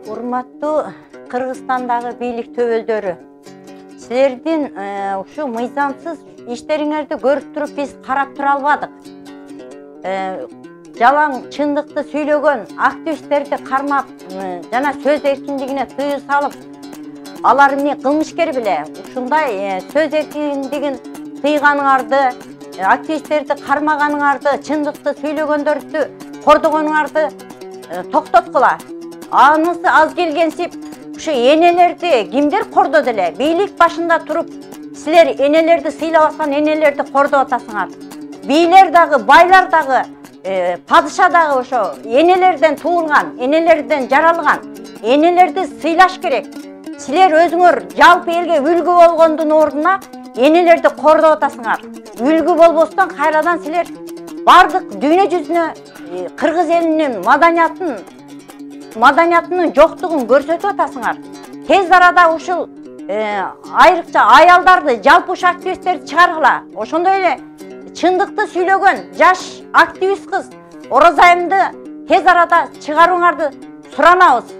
Урматтуу Кыргызстандагы бийлик төбөлдөрү, силердин ушу мыйзамсыз иштериңерди көрүп туруп биз карап тура албадык. Жалаң чындыкты сүйлөгөн активисттерди кармап, жана сөз эркиндигине тыюу салып, алар эмне кылмышкер беле? Ушундай сөз эркиндигин тыйганыңарды, активисттерди кармаганыңарды, чындыкты сүйлөгөндөрдү кордогонуңарды токтоткула. Анысы аз келгенсип, ушу энелерди кимдер кордоду эле? Бийлик башында туруп, силер энелерди сыйлабастан энелерди кордоп атасыңар. Бийлер дагы, байлар дагы, падыша дагы ошо энелерден туулган, энелерден жаралган, энелерди сыйлаш керек. Силер өзүңөр жалпы элге үлгү болгондун ордуна энелерди кордоп атасыңар. Үлгү болбостон кайрадан силер бардык дүйнө жүзүнө кыргыз элинин маданиятынын жоктугун көрсөтүп атасыңар. Тез арада ушул айрыкча аялдарды, жалпы ушу активисттерди чыгаргыла. Ошондой эле чындыкты сүйлөгөн жаш активист кыз Оразайымды тез арада чыгарууңарды суранабыз.